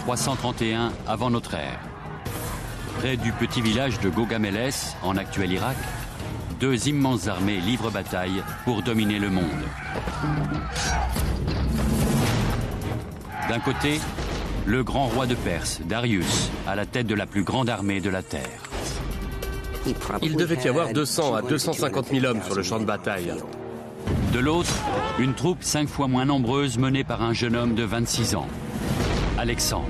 331 avant notre ère. Près du petit village de Gaugamélès, en actuel Irak, deux immenses armées livrent bataille pour dominer le monde. D'un côté, le grand roi de Perse, Darius, à la tête de la plus grande armée de la Terre. Il devait y avoir 200 à 250 000 hommes sur le champ de bataille. De l'autre, une troupe 5 fois moins nombreuse menée par un jeune homme de 26 ans, Alexandre.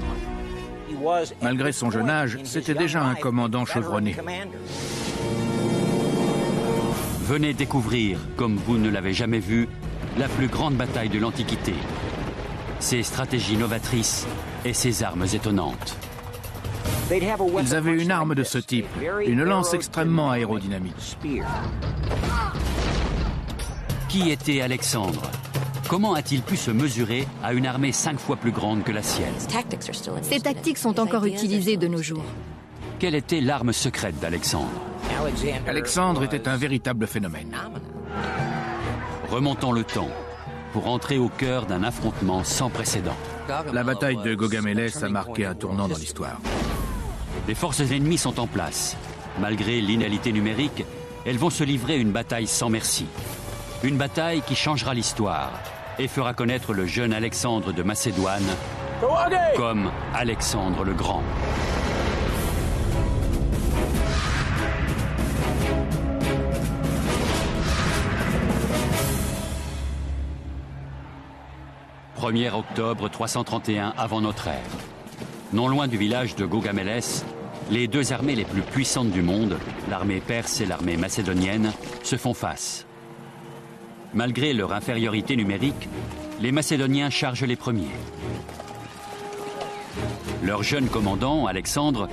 Malgré son jeune âge, c'était déjà un commandant chevronné. Venez découvrir, comme vous ne l'avez jamais vu, la plus grande bataille de l'Antiquité. Ses stratégies novatrices et ses armes étonnantes. Ils avaient une arme de ce type, une lance extrêmement aérodynamique. Qui était Alexandre? Comment a-t-il pu se mesurer à une armée 5 fois plus grande que la sienne? Ces tactiques sont encore utilisées de nos jours. Quelle était l'arme secrète d'Alexandre? Alexandre était un véritable phénomène. Remontons le temps pour entrer au cœur d'un affrontement sans précédent. La bataille de Gaugamélès a marqué un tournant dans l'histoire. Les forces ennemies sont en place. Malgré l'inégalité numérique, elles vont se livrer une bataille sans merci. Une bataille qui changera l'histoire et fera connaître le jeune Alexandre de Macédoine comme Alexandre le Grand. « 1er octobre 331 avant notre ère. Non loin du village de Gaugamélès, les deux armées les plus puissantes du monde, l'armée perse et l'armée macédonienne, se font face. Malgré leur infériorité numérique, les Macédoniens chargent les premiers. Leur jeune commandant, Alexandre,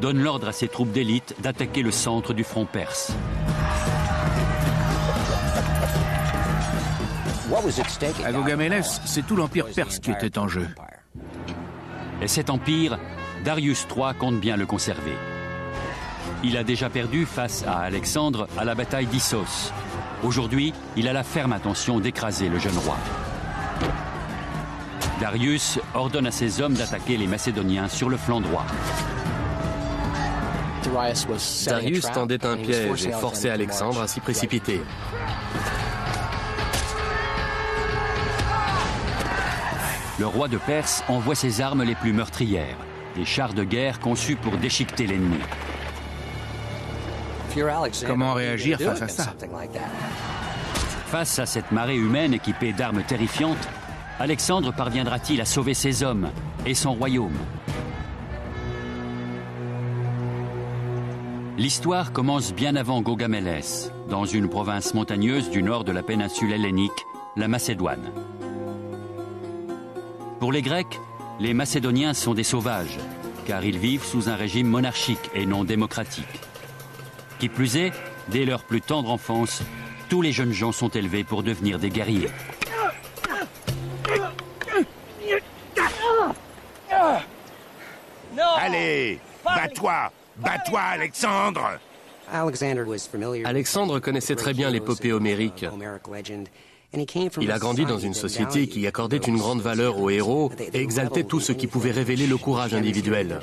donne l'ordre à ses troupes d'élite d'attaquer le centre du front perse. À Gaugamélès, c'est tout l'empire perse qui était en jeu. Et cet empire, Darius III compte bien le conserver. Il a déjà perdu face à Alexandre à la bataille d'Issos. Aujourd'hui, il a la ferme intention d'écraser le jeune roi. Darius ordonne à ses hommes d'attaquer les Macédoniens sur le flanc droit. Darius tendait un piège et forçait Alexandre à s'y précipiter. Le roi de Perse envoie ses armes les plus meurtrières, des chars de guerre conçus pour déchiqueter l'ennemi. Comment réagir face à ça? Face à cette marée humaine équipée d'armes terrifiantes, Alexandre parviendra-t-il à sauver ses hommes et son royaume? L'histoire commence bien avant Gaugamélès, dans une province montagneuse du nord de la péninsule hellénique, la Macédoine. Pour les Grecs, les Macédoniens sont des sauvages, car ils vivent sous un régime monarchique et non démocratique. Qui plus est, dès leur plus tendre enfance, tous les jeunes gens sont élevés pour devenir des guerriers. Allez, bats-toi! Bats-toi, Alexandre! Alexandre connaissait très bien l'épopée homérique. Il a grandi dans une société qui accordait une grande valeur aux héros et exaltait tout ce qui pouvait révéler le courage individuel.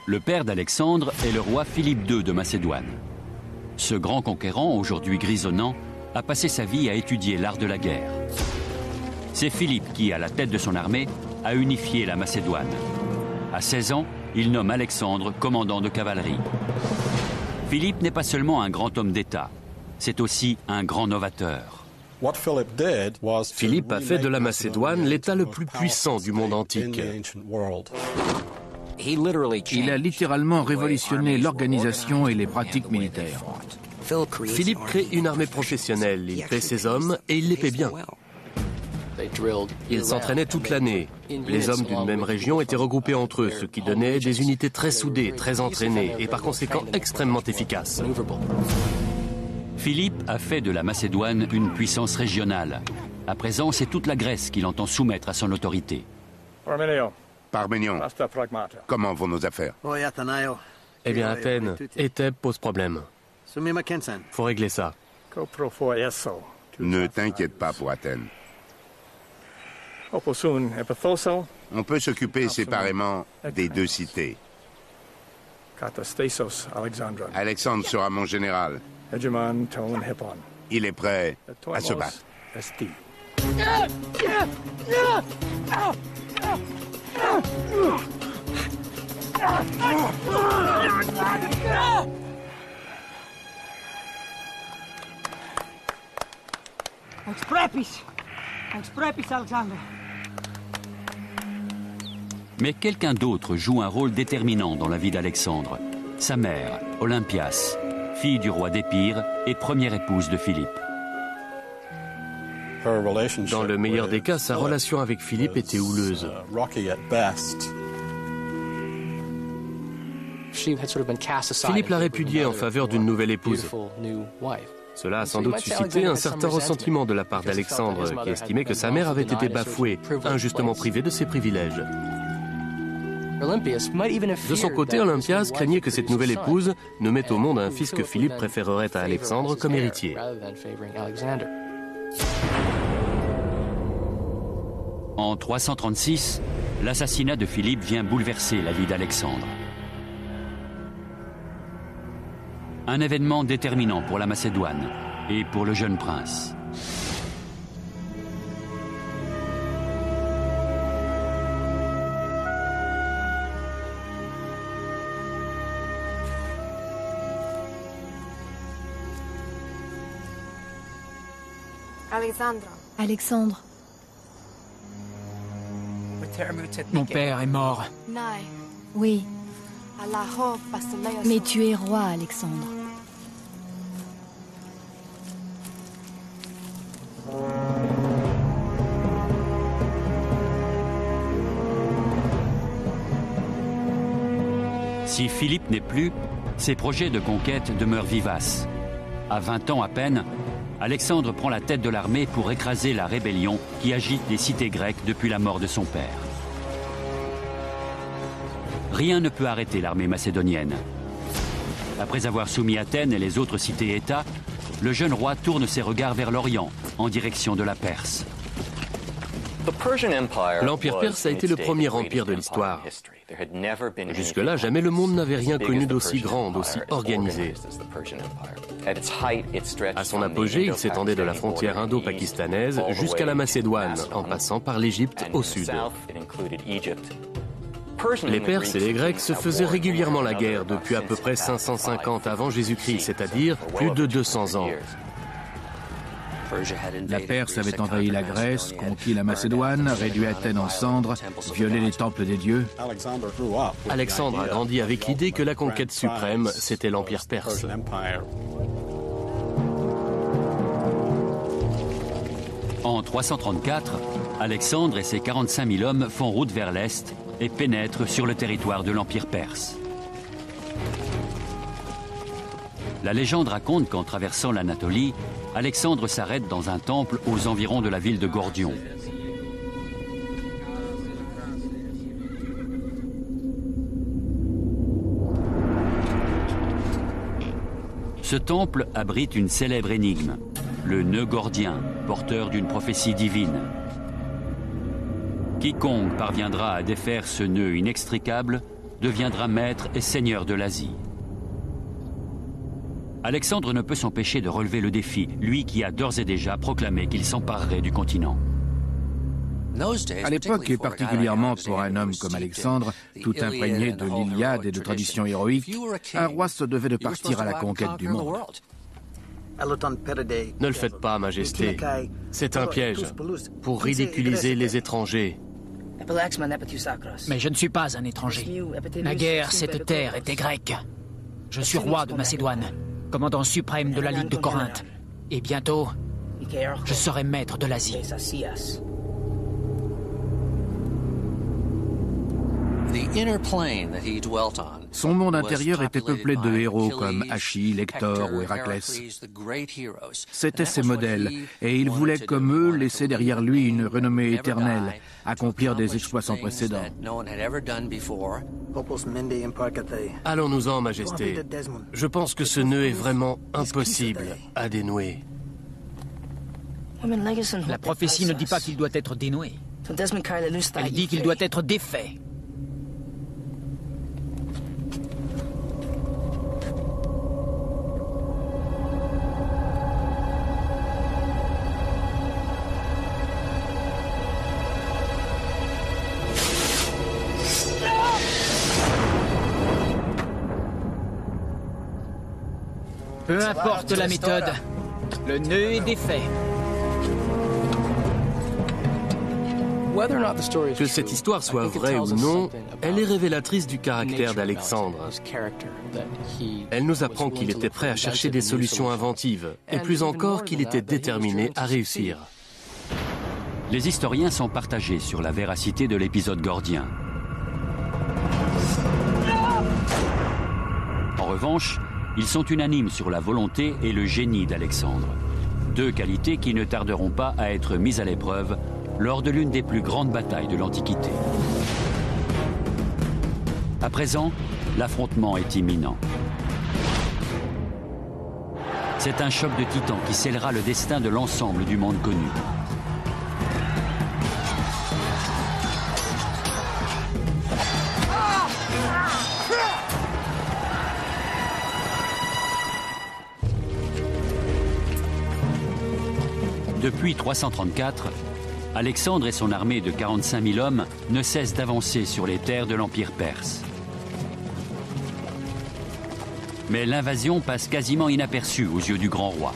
Le père d'Alexandre est le roi Philippe II de Macédoine. Ce grand conquérant, aujourd'hui grisonnant, a passé sa vie à étudier l'art de la guerre. C'est Philippe qui, à la tête de son armée, a unifié la Macédoine. À 16 ans, il nomme Alexandre commandant de cavalerie. Philippe n'est pas seulement un grand homme d'État, c'est aussi un grand novateur. Philippe a fait de la Macédoine l'État le plus puissant du monde antique. Il a littéralement révolutionné l'organisation et les pratiques militaires. Philippe crée une armée professionnelle, il paie ses hommes et il les paie bien. Ils s'entraînaient toute l'année. Les hommes d'une même région étaient regroupés entre eux, ce qui donnait des unités très soudées, très entraînées et par conséquent extrêmement efficaces. Philippe a fait de la Macédoine une puissance régionale. À présent, c'est toute la Grèce qu'il entend soumettre à son autorité. Parménion, comment vont nos affaires? Eh bien, Athènes et Thèbes posent problème. Faut régler ça. Ne t'inquiète pas pour Athènes. On peut s'occuper séparément des deux cités. Alexandre sera mon général. Il est prêt à se battre. Alexandre. Mais quelqu'un d'autre joue un rôle déterminant dans la vie d'Alexandre. Sa mère, Olympias, fille du roi d'Épire et première épouse de Philippe. Dans le meilleur des cas, sa relation avec Philippe était houleuse. Philippe l'a répudiée en faveur d'une nouvelle épouse. Cela a sans doute suscité un certain ressentiment de la part d'Alexandre, qui estimait que sa mère avait été bafouée, injustement privée de ses privilèges. De son côté, Olympias craignait que cette nouvelle épouse ne mette au monde un fils que Philippe préférerait à Alexandre comme héritier. En 336, l'assassinat de Philippe vient bouleverser la vie d'Alexandre. Un événement déterminant pour la Macédoine et pour le jeune prince. Alexandre. Mon père est mort. Oui. Mais tu es roi, Alexandre. Si Philippe n'est plus, ses projets de conquête demeurent vivaces. À 20 ans à peine, Alexandre prend la tête de l'armée pour écraser la rébellion qui agite les cités grecques depuis la mort de son père. Rien ne peut arrêter l'armée macédonienne. Après avoir soumis Athènes et les autres cités-États, le jeune roi tourne ses regards vers l'Orient, en direction de la Perse. L'Empire perse a été le premier empire de l'histoire. Jusque-là, jamais le monde n'avait rien connu d'aussi grand, d'aussi organisé. À son apogée, il s'étendait de la frontière indo-pakistanaise jusqu'à la Macédoine, en passant par l'Égypte au sud. Les Perses et les Grecs se faisaient régulièrement la guerre depuis à peu près 550 avant Jésus-Christ, c'est-à-dire plus de 200 ans. La Perse avait envahi la Grèce, conquis la Macédoine, réduit Athènes en cendres, violé les temples des dieux. Alexandre a grandi avec l'idée que la conquête suprême, c'était l'Empire perse. En 334, Alexandre et ses 45 000 hommes font route vers l'Est et pénètrent sur le territoire de l'Empire perse. La légende raconte qu'en traversant l'Anatolie, Alexandre s'arrête dans un temple aux environs de la ville de Gordion. Ce temple abrite une célèbre énigme, le nœud gordien, porteur d'une prophétie divine. Quiconque parviendra à défaire ce nœud inextricable deviendra maître et seigneur de l'Asie. Alexandre ne peut s'empêcher de relever le défi, lui qui a d'ores et déjà proclamé qu'il s'emparerait du continent. À l'époque, et particulièrement pour un homme comme Alexandre, tout imprégné de l'Iliade et de traditions héroïques, un roi se devait de partir à la conquête du monde. Ne le faites pas, Majesté. C'est un piège pour ridiculiser les étrangers. Mais je ne suis pas un étranger. Naguère, cette terre était grecque. Je suis roi de Macédoine, commandant suprême de la Ligue de Corinthe. Et bientôt, je serai maître de l'Asie. Son monde intérieur était peuplé de héros comme Achille, Hector ou Héraclès. C'étaient ses modèles, et il voulait, comme eux, laisser derrière lui une renommée éternelle, accomplir des exploits sans précédent. Allons-nous-en, Majesté. Je pense que ce nœud est vraiment impossible à dénouer. La prophétie ne dit pas qu'il doit être dénoué. Elle dit qu'il doit être défait. Peu importe la méthode, le nœud est défait. Que cette histoire soit vraie ou non, elle est révélatrice du caractère d'Alexandre. Elle nous apprend qu'il était prêt à chercher des solutions inventives, et plus encore qu'il était déterminé à réussir. Les historiens sont partagés sur la véracité de l'épisode gordien. En revanche, ils sont unanimes sur la volonté et le génie d'Alexandre. Deux qualités qui ne tarderont pas à être mises à l'épreuve lors de l'une des plus grandes batailles de l'Antiquité. À présent, l'affrontement est imminent. C'est un choc de titans qui scellera le destin de l'ensemble du monde connu. Depuis 334, Alexandre et son armée de 45 000 hommes ne cessent d'avancer sur les terres de l'Empire perse. Mais l'invasion passe quasiment inaperçue aux yeux du grand roi.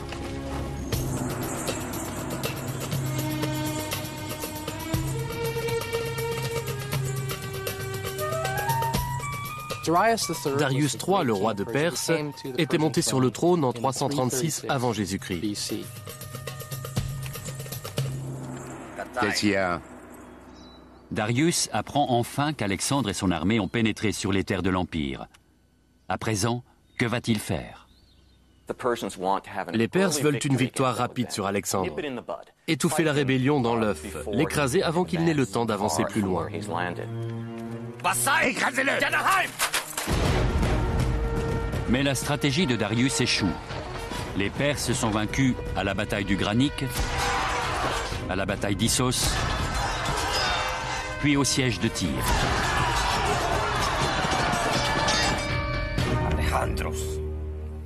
Darius III, le roi de Perse, était monté sur le trône en 336 avant Jésus-Christ. Qu'est-ce qu'il y a? Darius apprend enfin qu'Alexandre et son armée ont pénétré sur les terres de l'Empire. À présent, que va-t-il faire? Les Perses veulent une victoire rapide sur Alexandre. Étouffer la rébellion dans l'œuf, l'écraser avant qu'il n'ait le temps d'avancer plus loin. Écrasez-le! Mais la stratégie de Darius échoue. Les Perses sont vaincus à la bataille du Granique, à la bataille d'Issos, puis au siège de Tyr.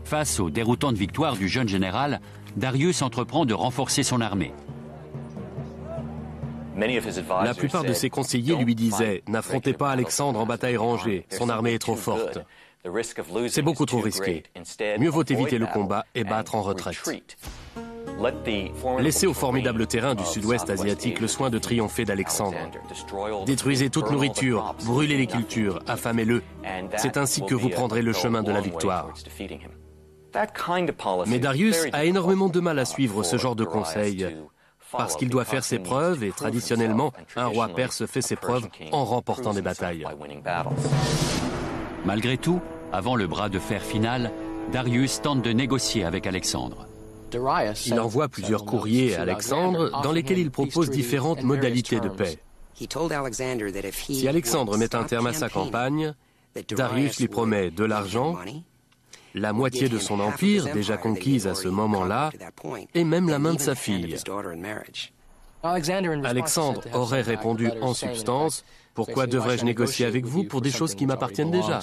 Face aux déroutantes victoires du jeune général, Darius entreprend de renforcer son armée. La plupart de ses conseillers lui disaient « N'affrontez pas Alexandre en bataille rangée, son armée est trop forte. C'est beaucoup trop risqué. Mieux vaut éviter le combat et battre en retraite. » Laissez au formidable terrain du sud-ouest asiatique le soin de triompher d'Alexandre. Détruisez toute nourriture, brûlez les cultures, affamez-le. C'est ainsi que vous prendrez le chemin de la victoire. Mais Darius a énormément de mal à suivre ce genre de conseils, parce qu'il doit faire ses preuves et traditionnellement, un roi perse fait ses preuves en remportant des batailles. Malgré tout, avant le bras de fer final, Darius tente de négocier avec Alexandre. Il envoie plusieurs courriers à Alexandre dans lesquels il propose différentes modalités de paix. Si Alexandre met un terme à sa campagne, Darius lui promet de l'argent, la moitié de son empire, déjà conquise à ce moment-là, et même la main de sa fille. Alexandre aurait répondu en substance « Pourquoi devrais-je négocier avec vous pour des choses qui m'appartiennent déjà ?»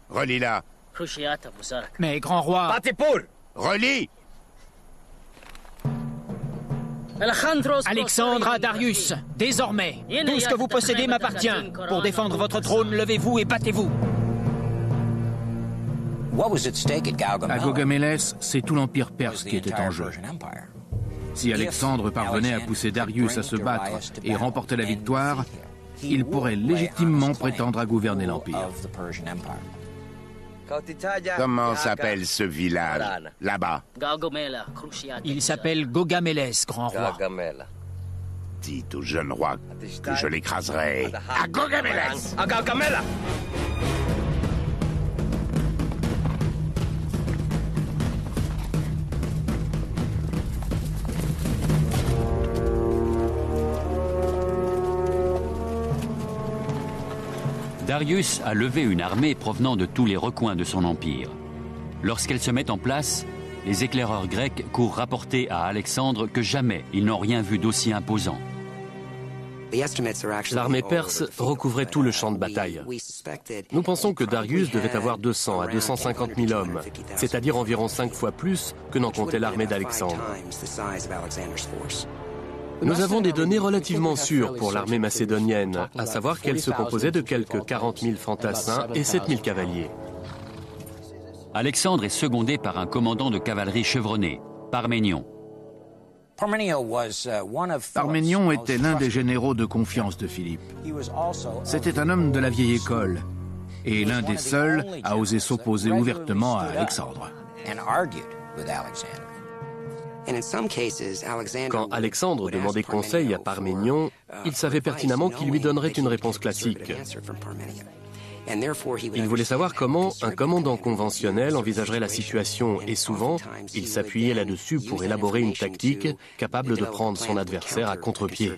Relis-la. Mais grand roi... Relis! Alexandre à Darius, désormais, tout ce que vous possédez m'appartient. Pour défendre votre trône, levez-vous et battez-vous. À Gaugamélès, c'est tout l'Empire perse qui était en jeu. Si Alexandre parvenait à pousser Darius à se battre et remporter la victoire, il pourrait légitimement prétendre à gouverner l'Empire. Comment s'appelle ce village, là-bas? Il s'appelle Gaugamélès, grand roi. dit au jeune roi que je l'écraserai à Gaugamélès. Darius a levé une armée provenant de tous les recoins de son empire. Lorsqu'elle se met en place, les éclaireurs grecs courent rapporter à Alexandre que jamais ils n'ont rien vu d'aussi imposant. L'armée perse recouvrait tout le champ de bataille. Nous pensons que Darius devait avoir 200 à 250 000 hommes, c'est-à-dire environ 5 fois plus que n'en comptait l'armée d'Alexandre. Nous avons des données relativement sûres pour l'armée macédonienne, à savoir qu'elle se composait de quelques 40 000 fantassins et 7 000 cavaliers. Alexandre est secondé par un commandant de cavalerie chevronné, Parménion. Parménion était l'un des généraux de confiance de Philippe. C'était un homme de la vieille école et l'un des seuls à oser s'opposer ouvertement à Alexandre. Quand Alexandre demandait conseil à Parménion, il savait pertinemment qu'il lui donnerait une réponse classique. Il voulait savoir comment un commandant conventionnel envisagerait la situation et souvent, il s'appuyait là-dessus pour élaborer une tactique capable de prendre son adversaire à contre-pied.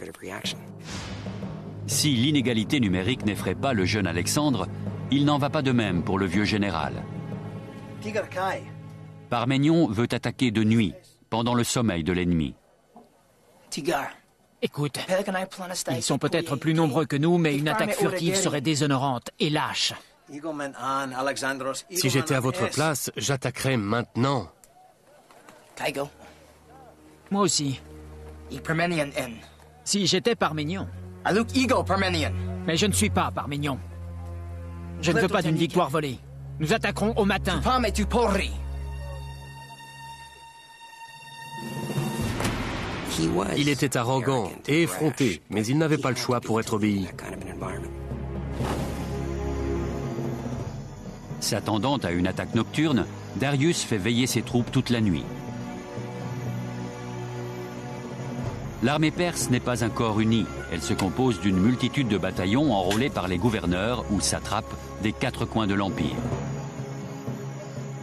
Si l'inégalité numérique n'effraie pas le jeune Alexandre, il n'en va pas de même pour le vieux général. Parménion veut attaquer de nuit, pendant le sommeil de l'ennemi. Écoute, ils sont peut-être plus nombreux que nous, mais une attaque furtive serait déshonorante et lâche. Si j'étais à votre place, j'attaquerais maintenant. Moi aussi. Si j'étais Parménion. Mais je ne suis pas Parménion. Je ne veux pas d'une victoire volée. Nous attaquerons au matin. Il était arrogant et effronté, mais il n'avait pas le choix pour être obéi. S'attendant à une attaque nocturne, Darius fait veiller ses troupes toute la nuit. L'armée perse n'est pas un corps uni. Elle se compose d'une multitude de bataillons enrôlés par les gouverneurs ou satrapes des 4 coins de l'empire.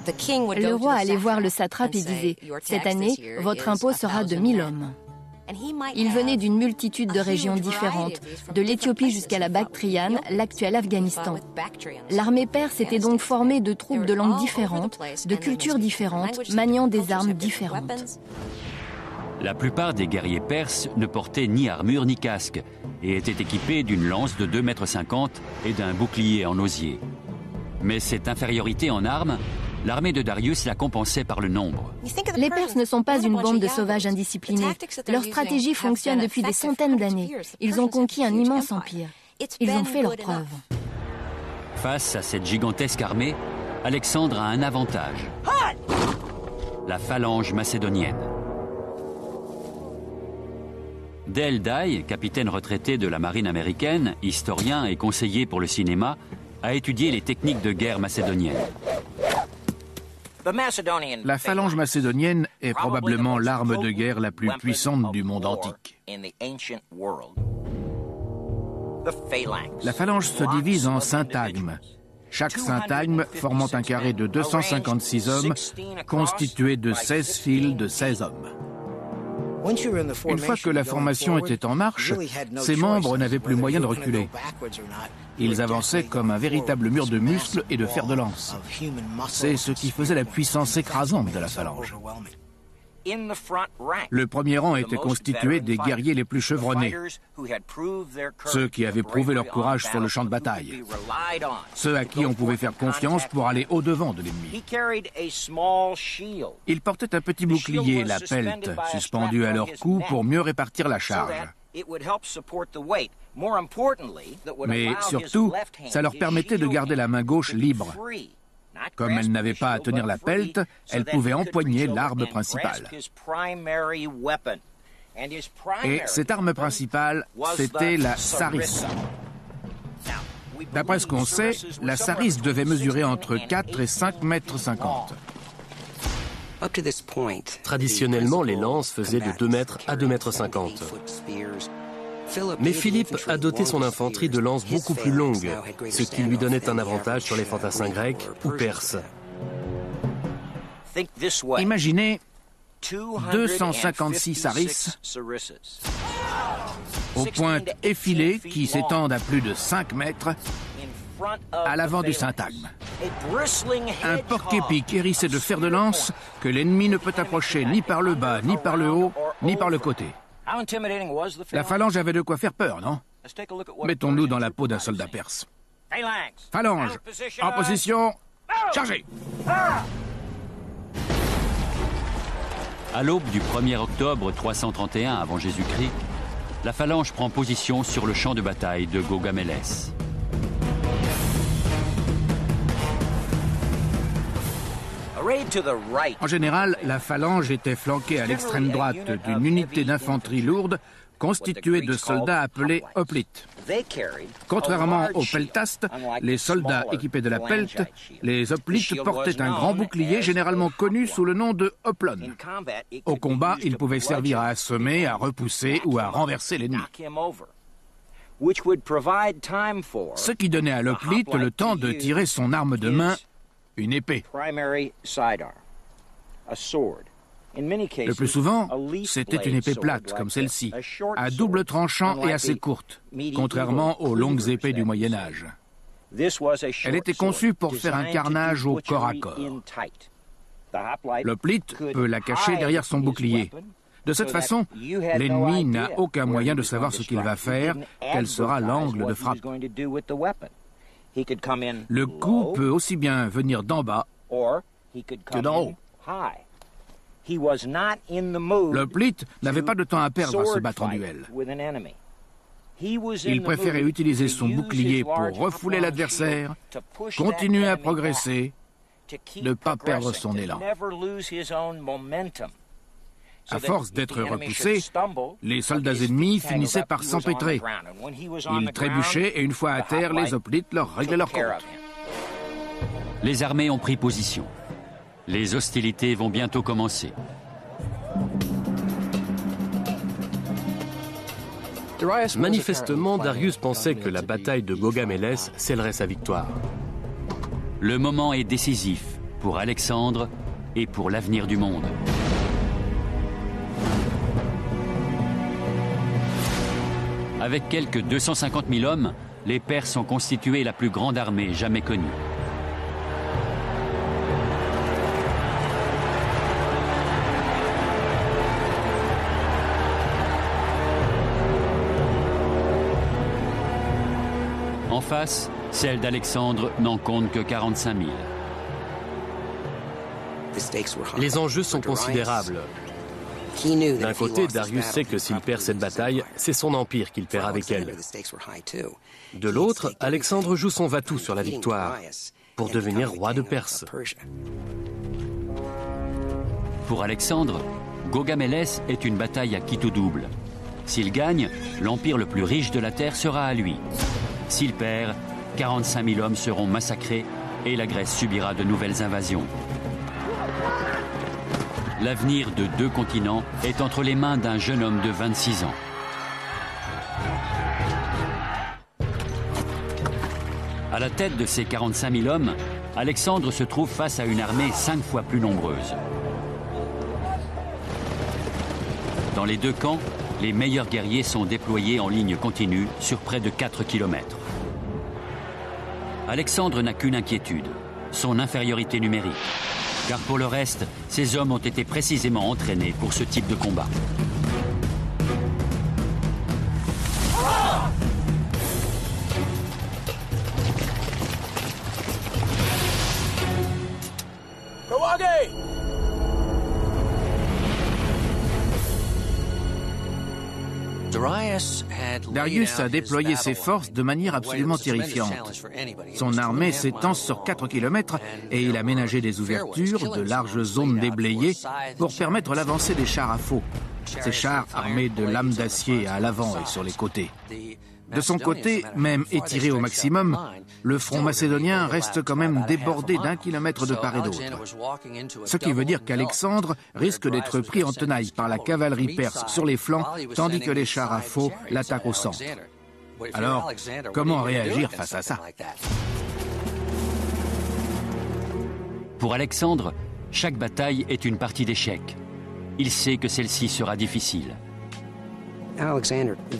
Le roi allait voir le satrape et disait « Cette année, votre impôt sera de 1000 hommes ». Il venait d'une multitude de régions différentes, de l'Éthiopie jusqu'à la Bactriane, l'actuel Afghanistan. L'armée perse était donc formée de troupes de langues différentes, de cultures différentes, maniant des armes différentes. La plupart des guerriers perses ne portaient ni armure ni casque et étaient équipés d'une lance de 2,50 m et d'un bouclier en osier. Mais cette infériorité en armes, l'armée de Darius la compensait par le nombre. Les Perses ne sont pas une bande de sauvages indisciplinés. Leur stratégie fonctionne depuis des centaines d'années. Ils ont conquis un immense empire. Ils ont fait leurs preuves. Face à cette gigantesque armée, Alexandre a un avantage. La phalange macédonienne. Dale Dye, capitaine retraité de la marine américaine, historien et conseiller pour le cinéma, a étudié les techniques de guerre macédoniennes. La phalange macédonienne est probablement l'arme de guerre la plus puissante du monde antique. La phalange se divise en syntagmes. Chaque syntagme formant un carré de 256 hommes, constitué de 16 files de 16 hommes. Une fois que la formation était en marche, ses membres n'avaient plus moyen de reculer. Ils avançaient comme un véritable mur de muscles et de fer de lance. C'est ce qui faisait la puissance écrasante de la phalange. Le premier rang était constitué des guerriers les plus chevronnés, ceux qui avaient prouvé leur courage sur le champ de bataille, ceux à qui on pouvait faire confiance pour aller au-devant de l'ennemi. Ils portaient un petit bouclier, la pelte, suspendu à leur cou pour mieux répartir la charge. Mais surtout, ça leur permettait de garder la main gauche libre. Comme elle n'avait pas à tenir la pelte, elle pouvait empoigner l'arme principale. Et cette arme principale, c'était la sarisse. D'après ce qu'on sait, la sarisse devait mesurer entre 4 et 5,50 m. Traditionnellement, les lances faisaient de 2 mètres à 2,50 m. Mais Philippe a doté son infanterie de lances beaucoup plus longues, ce qui lui donnait un avantage sur les fantassins grecs ou perses. Imaginez 256 haris aux pointes effilées qui s'étendent à plus de 5 mètres à l'avant du syntagme. Un porc-épic hérissé de fer de lance que l'ennemi ne peut approcher ni par le bas, ni par le haut, ni par le côté. La phalange avait de quoi faire peur, non? Mettons-nous dans la peau d'un soldat perse. Phalange, en position, chargez! À l'aube du 1er octobre 331 avant Jésus-Christ, la phalange prend position sur le champ de bataille de Gaugamélès. En général, la phalange était flanquée à l'extrême droite d'une unité d'infanterie lourde constituée de soldats appelés hoplites. Contrairement aux peltastes, les soldats équipés de la pelte, les hoplites portaient un grand bouclier généralement connu sous le nom de hoplon. Au combat, il pouvait servir à assommer, à repousser ou à renverser l'ennemi. Ce qui donnait à l'hoplite le temps de tirer son arme de main, une épée. Le plus souvent, c'était une épée plate, comme celle-ci, à double tranchant et assez courte, contrairement aux longues épées du Moyen-Âge. Elle était conçue pour faire un carnage au corps à corps. L'hoplite peut la cacher derrière son bouclier. De cette façon, l'ennemi n'a aucun moyen de savoir ce qu'il va faire, quel sera l'angle de frappe. Le coup peut aussi bien venir d'en bas que d'en haut. L'hoplite n'avait pas de temps à perdre à se battre en duel. Il préférait utiliser son bouclier pour refouler l'adversaire, continuer à progresser, ne pas perdre son élan. À force d'être repoussés, les soldats ennemis finissaient par s'empêtrer. Ils trébuchaient et une fois à terre, les hoplites leur réglaient leur compte. Les armées ont pris position. Les hostilités vont bientôt commencer. Manifestement, Darius pensait que la bataille de Gaugamélès scellerait sa victoire. Le moment est décisif pour Alexandre et pour l'avenir du monde. Avec quelques 250 000 hommes, les Perses ont constitué la plus grande armée jamais connue. En face, celle d'Alexandre n'en compte que 45 000. Les enjeux sont considérables. D'un côté, Darius sait que s'il perd cette bataille, c'est son empire qu'il perd avec elle. De l'autre, Alexandre joue son va-tout sur la victoire pour devenir roi de Perse. Pour Alexandre, Gaugamélès est une bataille à quitte ou double. S'il gagne, l'empire le plus riche de la terre sera à lui. S'il perd, 45 000 hommes seront massacrés et la Grèce subira de nouvelles invasions. L'avenir de deux continents est entre les mains d'un jeune homme de 26 ans. À la tête de ces 45 000 hommes, Alexandre se trouve face à une armée 5 fois plus nombreuse. Dans les deux camps, les meilleurs guerriers sont déployés en ligne continue sur près de 4 kilomètres. Alexandre n'a qu'une inquiétude, son infériorité numérique. Car pour le reste, ces hommes ont été précisément entraînés pour ce type de combat. Darius a déployé ses forces de manière absolument terrifiante. Son armée s'étend sur 4 kilomètres et il a ménagé des ouvertures, de larges zones déblayées pour permettre l'avancée des chars à faux. ses chars armés de lames d'acier à l'avant et sur les côtés. De son côté, même étiré au maximum, le front macédonien reste quand même débordé d'1 kilomètre de part et d'autre. Ce qui veut dire qu'Alexandre risque d'être pris en tenaille par la cavalerie perse sur les flancs, tandis que les chars à faux l'attaquent au centre. Alors, comment réagir face à ça? Pour Alexandre, chaque bataille est une partie d'échecs. Il sait que celle-ci sera difficile.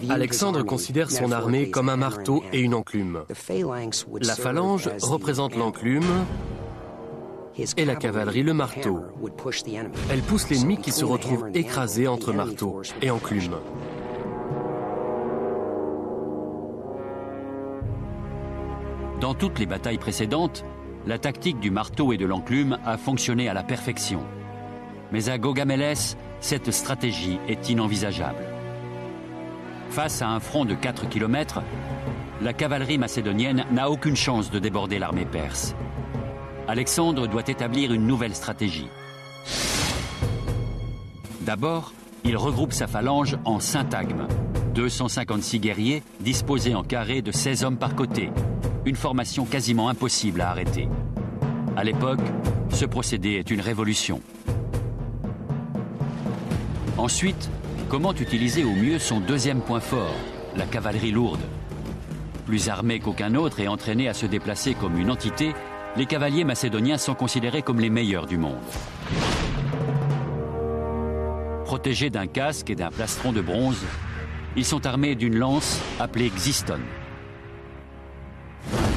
Alexandre considère son armée comme un marteau et une enclume. La phalange représente l'enclume et la cavalerie le marteau. Elle pousse l'ennemi qui se retrouve écrasé entre marteau et enclume. Dans toutes les batailles précédentes, la tactique du marteau et de l'enclume a fonctionné à la perfection. Mais à Gaugamélès, cette stratégie est inenvisageable. Face à un front de 4 km, la cavalerie macédonienne n'a aucune chance de déborder l'armée perse. Alexandre doit établir une nouvelle stratégie. D'abord, il regroupe sa phalange en syntagme, 256 guerriers disposés en carré de 16 hommes par côté, une formation quasiment impossible à arrêter. À l'époque, ce procédé est une révolution. Ensuite, comment utiliser au mieux son deuxième point fort, la cavalerie lourde? Plus armés qu'aucun autre et entraînés à se déplacer comme une entité, les cavaliers macédoniens sont considérés comme les meilleurs du monde. Protégés d'un casque et d'un plastron de bronze, ils sont armés d'une lance appelée Xyston.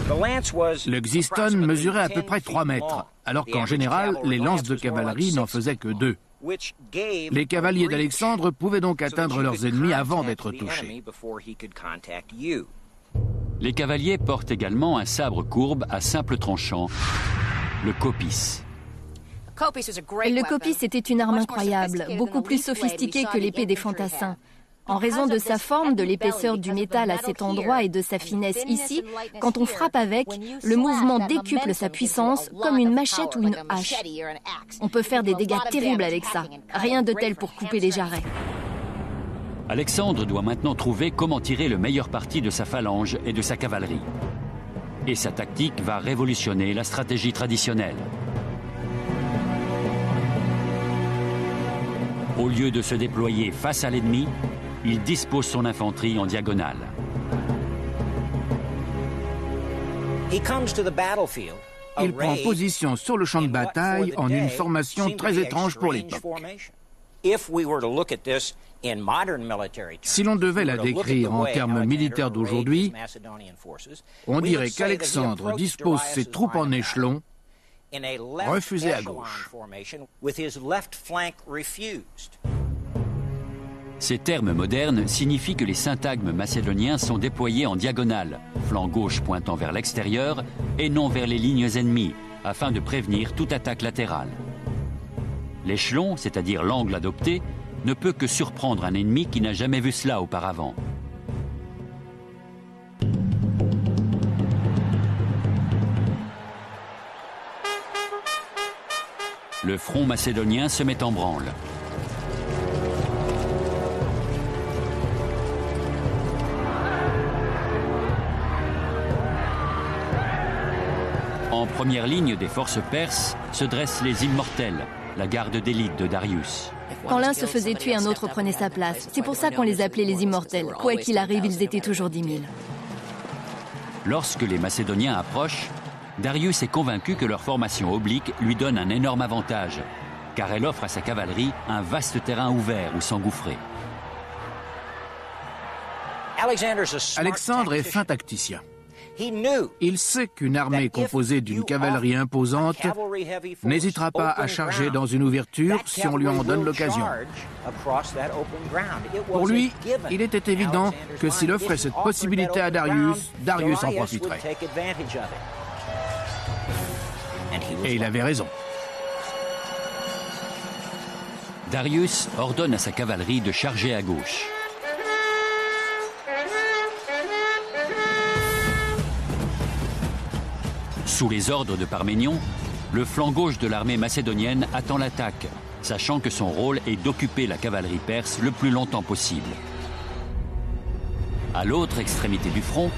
Le Xyston mesurait à peu près 3 mètres, alors qu'en général, les lances de cavalerie n'en faisaient que 2. Les cavaliers d'Alexandre pouvaient donc atteindre leurs ennemis avant d'être touchés. Les cavaliers portent également un sabre courbe à simple tranchant, le kopis. Le kopis était une arme incroyable, beaucoup plus sophistiquée que l'épée des fantassins. En raison de sa forme, de l'épaisseur du métal à cet endroit et de sa finesse ici, quand on frappe avec, le mouvement décuple sa puissance comme une machette ou une hache. On peut faire des dégâts terribles avec ça. Rien de tel pour couper les jarrets. Alexandre doit maintenant trouver comment tirer le meilleur parti de sa phalange et de sa cavalerie. Et sa tactique va révolutionner la stratégie traditionnelle. Au lieu de se déployer face à l'ennemi, il dispose son infanterie en diagonale. Il prend position sur le champ de bataille en une formation très étrange pour l'époque. Si l'on devait la décrire en termes militaires d'aujourd'hui, on dirait qu'Alexandre dispose ses troupes en échelon, refusées à gauche. Ces termes modernes signifient que les syntagmes macédoniens sont déployés en diagonale, flanc gauche pointant vers l'extérieur et non vers les lignes ennemies, afin de prévenir toute attaque latérale. L'échelon, c'est-à-dire l'angle adopté, ne peut que surprendre un ennemi qui n'a jamais vu cela auparavant. Le front macédonien se met en branle. En première ligne des forces perses se dressent les Immortels, la garde d'élite de Darius. Quand l'un se faisait tuer, un autre prenait sa place. C'est pour ça qu'on les appelait les Immortels. Quoi qu'il arrive, ils étaient toujours 10 000. Lorsque les Macédoniens approchent, Darius est convaincu que leur formation oblique lui donne un énorme avantage, car elle offre à sa cavalerie un vaste terrain ouvert où s'engouffrer. Alexandre est fin tacticien. Il sait qu'une armée composée d'une cavalerie imposante n'hésitera pas à charger dans une ouverture si on lui en donne l'occasion. Pour lui, il était évident que s'il offrait cette possibilité à Darius, Darius en profiterait. Et il avait raison. Darius ordonne à sa cavalerie de charger à gauche. Sous les ordres de Parménion, le flanc gauche de l'armée macédonienne attend l'attaque, sachant que son rôle est d'occuper la cavalerie perse le plus longtemps possible. À l'autre extrémité du front,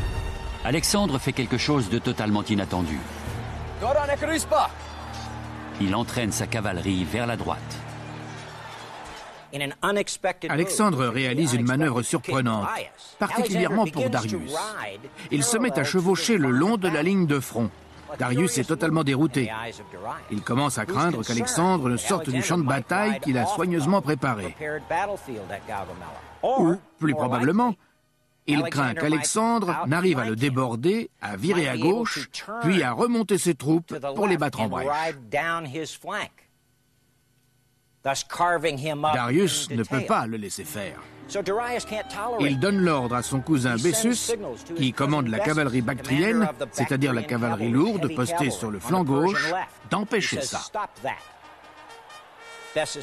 Alexandre fait quelque chose de totalement inattendu. Il entraîne sa cavalerie vers la droite. Alexandre réalise une manœuvre surprenante, particulièrement pour Darius. Il se met à chevaucher le long de la ligne de front. Darius est totalement dérouté. Il commence à craindre qu'Alexandre ne sorte du champ de bataille qu'il a soigneusement préparé. Ou, plus probablement, il craint qu'Alexandre n'arrive à le déborder, à virer à gauche, puis à remonter ses troupes pour les battre en brèche. Darius ne peut pas le laisser faire. Il donne l'ordre à son cousin Bessus, qui commande la cavalerie bactrienne, c'est-à-dire la cavalerie lourde postée sur le flanc gauche, d'empêcher ça.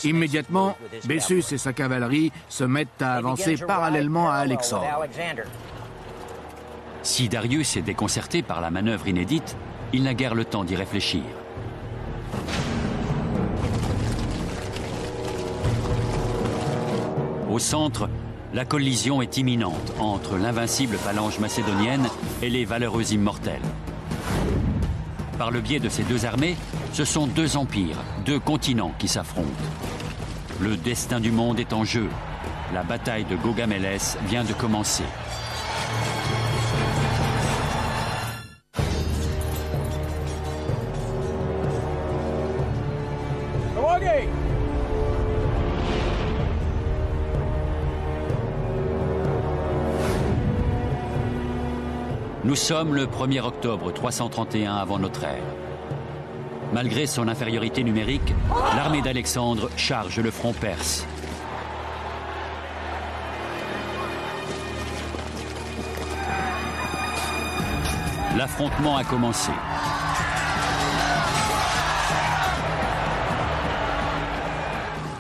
Immédiatement, Bessus et sa cavalerie se mettent à avancer parallèlement à Alexandre. Si Darius est déconcerté par la manœuvre inédite, il n'a guère le temps d'y réfléchir. Au centre, la collision est imminente entre l'invincible phalange macédonienne et les valeureux immortels. Par le biais de ces deux armées, ce sont deux empires, deux continents qui s'affrontent. Le destin du monde est en jeu. La bataille de Gaugamélès vient de commencer. Nous sommes le 1er octobre 331 avant notre ère. Malgré son infériorité numérique, l'armée d'Alexandre charge le front perse. L'affrontement a commencé.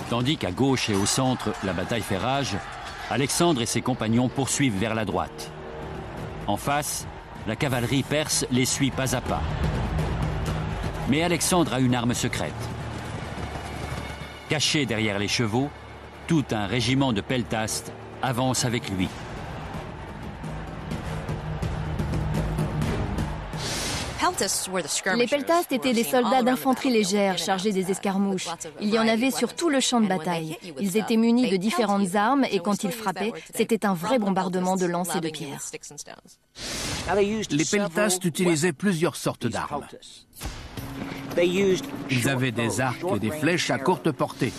Tandis qu'à gauche et au centre, la bataille fait rage, Alexandre et ses compagnons poursuivent vers la droite. En face, la cavalerie perse les suit pas à pas. Mais Alexandre a une arme secrète. Caché derrière les chevaux, tout un régiment de peltastes avance avec lui. Les peltastes étaient des soldats d'infanterie légère chargés des escarmouches. Il y en avait sur tout le champ de bataille. Ils étaient munis de différentes armes et quand ils frappaient, c'était un vrai bombardement de lances et de pierres. Les peltastes utilisaient plusieurs sortes d'armes. Ils avaient des arcs et des flèches à courte portée.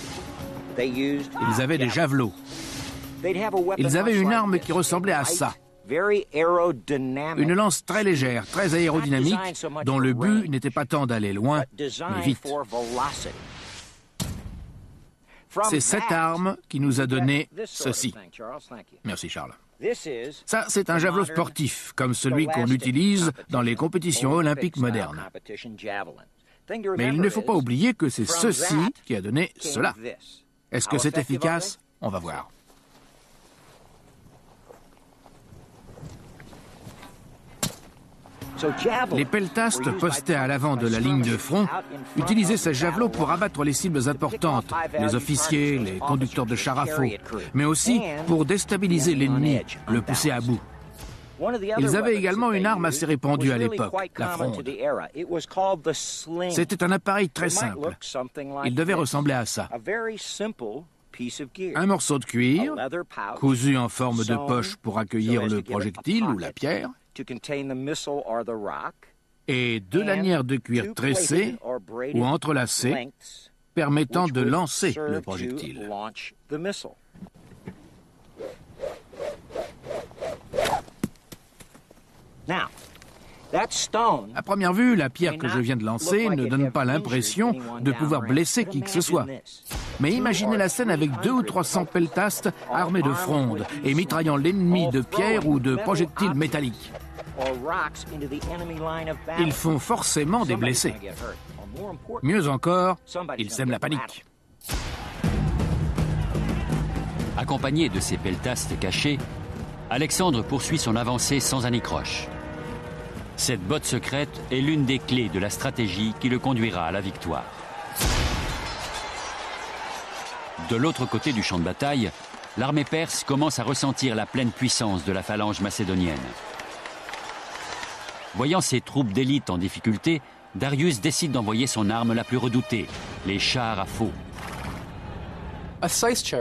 Ils avaient des javelots. Ils avaient une arme qui ressemblait à ça. Une lance très légère, très aérodynamique, dont le but n'était pas tant d'aller loin, mais vite. C'est cette arme qui nous a donné ceci. Merci, Charles. Ça, c'est un javelot sportif, comme celui qu'on utilise dans les compétitions olympiques modernes. Mais il ne faut pas oublier que c'est ceci qui a donné cela. Est-ce que c'est efficace? On va voir. Les peltastes postés à l'avant de la ligne de front utilisaient ces javelots pour abattre les cibles importantes, les officiers, les conducteurs de chars à faux, mais aussi pour déstabiliser l'ennemi, le pousser à bout. Ils avaient également une arme assez répandue à l'époque, la fronde. C'était un appareil très simple. Il devait ressembler à ça. Un morceau de cuir, cousu en forme de poche pour accueillir le projectile ou la pierre, et deux lanières de cuir tressées ou entrelacées permettant de lancer le projectile. À première vue, la pierre que je viens de lancer ne donne pas l'impression de pouvoir blesser qui que ce soit. Mais imaginez la scène avec 200 ou 300 peltastes armés de frondes et mitraillant l'ennemi de pierres ou de projectiles métalliques. Ils font forcément des blessés. Mieux encore, ils sèment la panique. Accompagné de ces peltastes cachés, Alexandre poursuit son avancée sans anicroche. Cette botte secrète est l'une des clés de la stratégie qui le conduira à la victoire. De l'autre côté du champ de bataille, l'armée perse commence à ressentir la pleine puissance de la phalange macédonienne. Voyant ses troupes d'élite en difficulté, Darius décide d'envoyer son arme la plus redoutée, les chars à faux.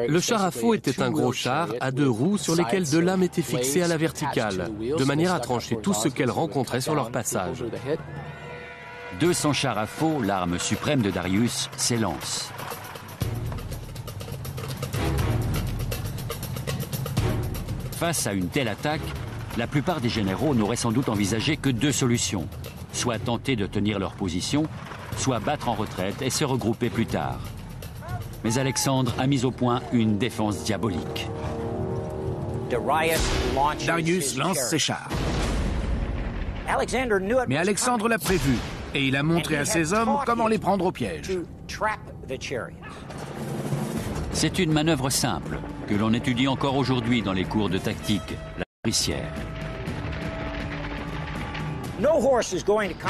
Le char à faux était un gros char à 2 roues sur lesquelles 2 lames étaient fixées à la verticale, de manière à trancher tout ce qu'elles rencontraient sur leur passage. 200 chars à faux, l'arme suprême de Darius, s'élancent. Face à une telle attaque, la plupart des généraux n'auraient sans doute envisagé que 2 solutions. Soit tenter de tenir leur position, soit battre en retraite et se regrouper plus tard. Mais Alexandre a mis au point une défense diabolique. Darius lance ses chars. Mais Alexandre l'a prévu et il a montré à ses hommes comment les prendre au piège. C'est une manœuvre simple que l'on étudie encore aujourd'hui dans les cours de tactique, la nourricière.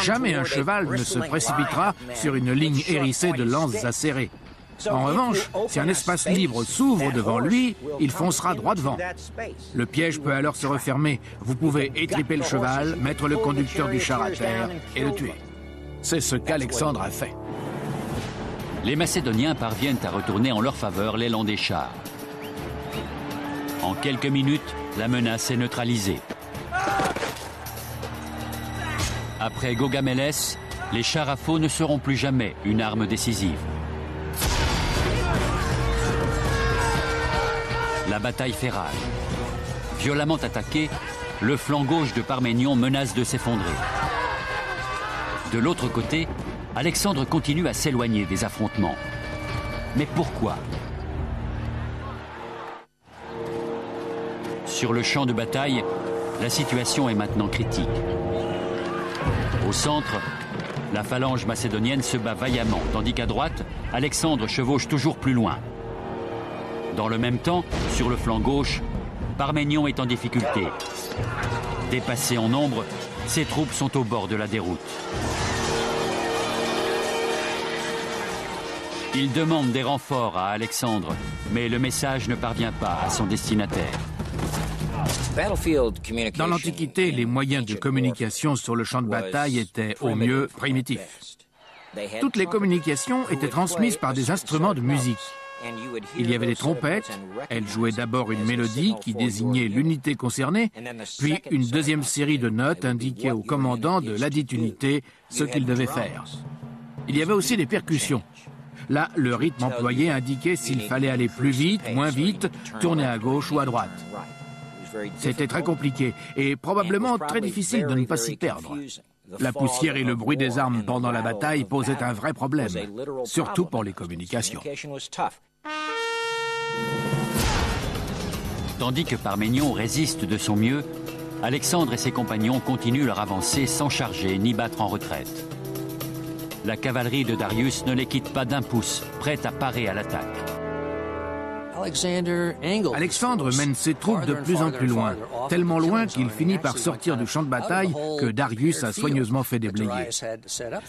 Jamais un cheval ne se précipitera sur une ligne hérissée de lances acérées. En revanche, si un espace libre s'ouvre devant lui, il foncera droit devant. Le piège peut alors se refermer. Vous pouvez étriper le cheval, mettre le conducteur du char à terre et le tuer. C'est ce qu'Alexandre a fait. Les Macédoniens parviennent à retourner en leur faveur l'élan des chars. En quelques minutes, la menace est neutralisée. Après Gaugamélès, les chars à faux ne seront plus jamais une arme décisive. La bataille fait rage. Violemment attaqué, le flanc gauche de Parménion menace de s'effondrer. De l'autre côté, Alexandre continue à s'éloigner des affrontements. Mais pourquoi? Sur le champ de bataille, la situation est maintenant critique. Au centre, la phalange macédonienne se bat vaillamment, tandis qu'à droite, Alexandre chevauche toujours plus loin. Dans le même temps, sur le flanc gauche, Parménion est en difficulté. Dépassé en nombre, ses troupes sont au bord de la déroute. Il demande des renforts à Alexandre, mais le message ne parvient pas à son destinataire. Dans l'Antiquité, les moyens de communication sur le champ de bataille étaient au mieux primitifs. Toutes les communications étaient transmises par des instruments de musique. Il y avait des trompettes, elles jouaient d'abord une mélodie qui désignait l'unité concernée, puis une deuxième série de notes indiquait au commandant de ladite unité ce qu'il devait faire. Il y avait aussi des percussions. Là, le rythme employé indiquait s'il fallait aller plus vite, moins vite, tourner à gauche ou à droite. C'était très compliqué et probablement très difficile de ne pas s'y perdre. La poussière et le bruit des armes pendant la bataille posaient un vrai problème, surtout pour les communications. Tandis que Parménion résiste de son mieux, Alexandre et ses compagnons continuent leur avancée sans charger ni battre en retraite. La cavalerie de Darius ne les quitte pas d'un pouce, prête à parer à l'attaque. Alexandre mène ses troupes de plus en plus loin, tellement loin qu'il finit par sortir du champ de bataille que Darius a soigneusement fait déblayer.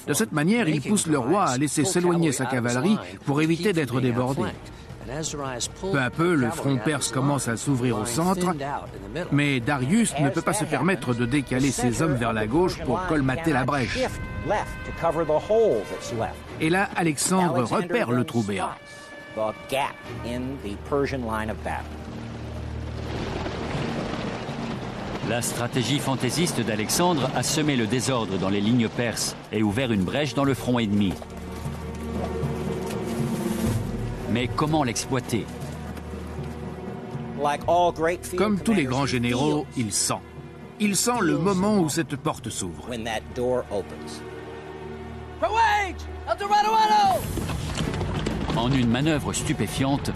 De cette manière, il pousse le roi à laisser s'éloigner sa cavalerie pour éviter d'être débordé. Peu à peu, le front perse commence à s'ouvrir au centre, mais Darius ne peut pas se permettre de décaler ses hommes vers la gauche pour colmater la brèche. Et là, Alexandre repère le trou béant. La stratégie fantaisiste d'Alexandre a semé le désordre dans les lignes perses et ouvert une brèche dans le front ennemi. Mais comment l'exploiter? Comme tous les grands généraux, il sent. Il sent le moment où cette porte s'ouvre. En une manœuvre stupéfiante,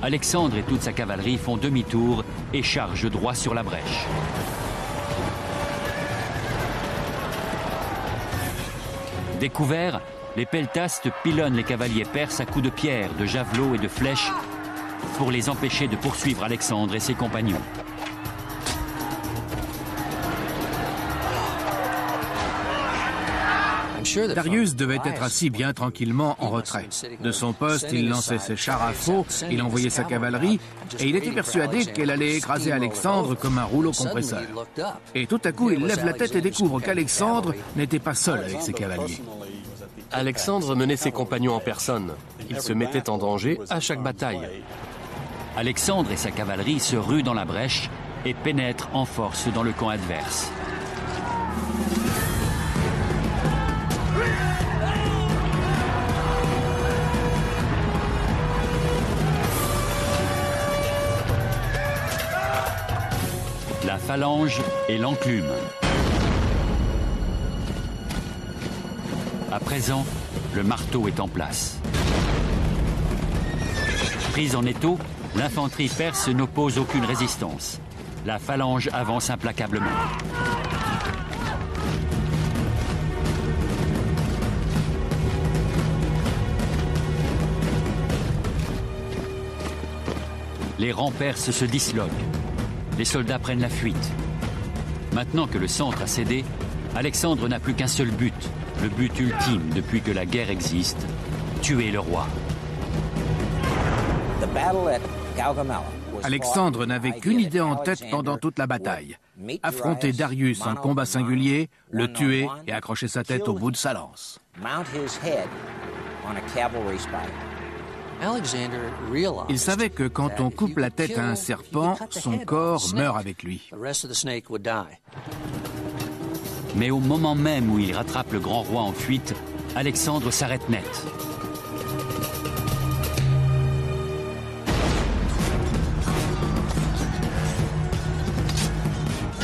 Alexandre et toute sa cavalerie font demi-tour et chargent droit sur la brèche. Découverts, les peltastes pilonnent les cavaliers perses à coups de pierre, de javelots et de flèches pour les empêcher de poursuivre Alexandre et ses compagnons. Darius devait être assis bien tranquillement en retrait. De son poste, il lançait ses chars à faux, il envoyait sa cavalerie, et il était persuadé qu'elle allait écraser Alexandre comme un rouleau compresseur. Et tout à coup, il lève la tête et découvre qu'Alexandre n'était pas seul avec ses cavaliers. Alexandre menait ses compagnons en personne. Il se mettait en danger à chaque bataille. Alexandre et sa cavalerie se ruent dans la brèche et pénètrent en force dans le camp adverse. La phalange et l'enclume. À présent, le marteau est en place. Prise en étau, l'infanterie perse n'oppose aucune résistance. La phalange avance implacablement. Les rangs perses se disloquent. Les soldats prennent la fuite. Maintenant que le centre a cédé, Alexandre n'a plus qu'un seul but, le but ultime depuis que la guerre existe, tuer le roi. Alexandre n'avait qu'une idée en tête pendant toute la bataille. Affronter Darius en combat singulier, le tuer et accrocher sa tête au bout de sa lance. Il savait que quand on coupe la tête à un serpent, son corps meurt avec lui. Mais au moment même où il rattrape le grand roi en fuite, Alexandre s'arrête net.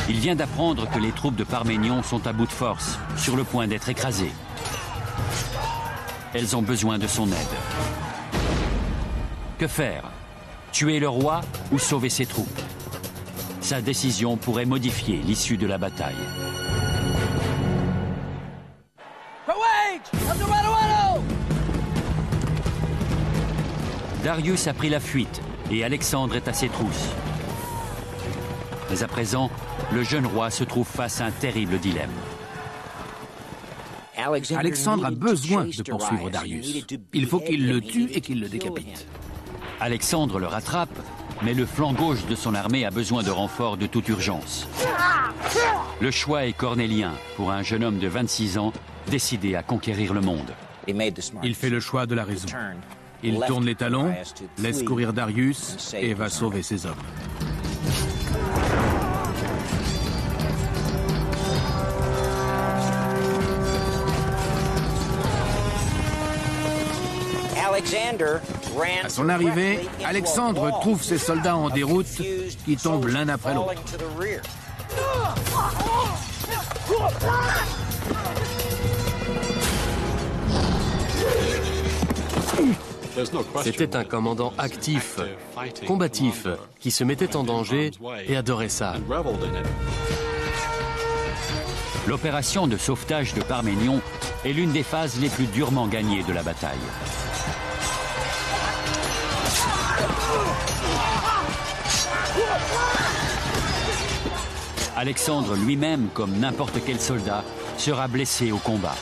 Il vient d'apprendre que les troupes de Parménion sont à bout de force, sur le point d'être écrasées. Elles ont besoin de son aide. Que faire? Tuer le roi ou sauver ses troupes? Sa décision pourrait modifier l'issue de la bataille. Darius a pris la fuite et Alexandre est à ses trousses. Mais à présent, le jeune roi se trouve face à un terrible dilemme. Alexandre a besoin de poursuivre Darius. Il faut qu'il le tue et qu'il le décapite. Alexandre le rattrape, mais le flanc gauche de son armée a besoin de renforts de toute urgence. Le choix est cornélien pour un jeune homme de 26 ans décidé à conquérir le monde. Il fait le choix de la raison. Il tourne les talons, laisse courir Darius et va sauver ses hommes. À son arrivée, Alexandre trouve ses soldats en déroute qui tombent l'un après l'autre. C'était un commandant actif, combatif, qui se mettait en danger et adorait ça. L'opération de sauvetage de Parménion est l'une des phases les plus durement gagnées de la bataille. Alexandre lui-même, comme n'importe quel soldat, sera blessé au combat.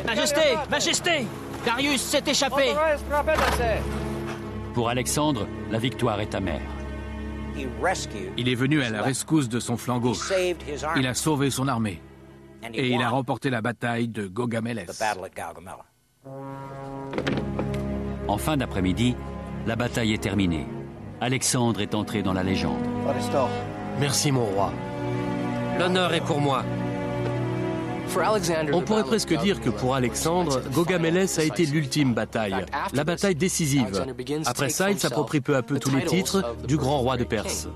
Majesté, Majesté, Darius s'est échappé. Pour Alexandre, la victoire est amère. Il est venu à la rescousse de son flanc gauche. Il a sauvé son armée. Et il a remporté la bataille de Gaugamélès. En fin d'après-midi, la bataille est terminée. Alexandre est entré dans la légende. Merci mon roi. L'honneur est pour moi. On pourrait presque dire que pour Alexandre, Gaugamélès a été l'ultime bataille, la bataille décisive. Après ça, il s'approprie peu à peu tous les titres du grand roi de Perse.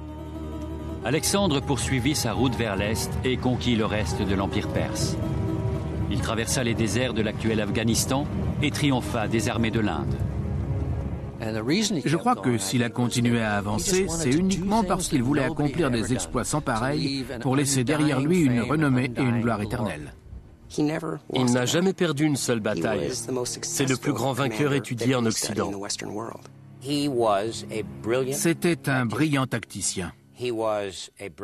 Alexandre poursuivit sa route vers l'Est et conquit le reste de l'Empire perse. Il traversa les déserts de l'actuel Afghanistan et triompha des armées de l'Inde. Je crois que s'il a continué à avancer, c'est uniquement parce qu'il voulait accomplir des exploits sans pareil pour laisser derrière lui une renommée et une gloire éternelle. Il n'a jamais perdu une seule bataille. C'est le plus grand vainqueur étudié en Occident. C'était un brillant tacticien,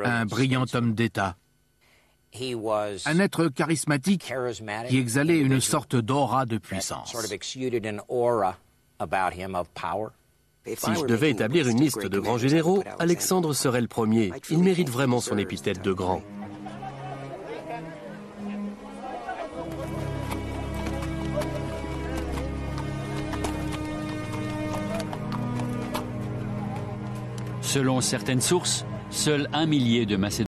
un brillant homme d'État, un être charismatique qui exhalait une sorte d'aura de puissance. Si je devais établir une liste de grands généraux, Alexandre serait le premier. Il mérite vraiment son épithète de grand. Selon certaines sources, seul 1 millier de Macédoniens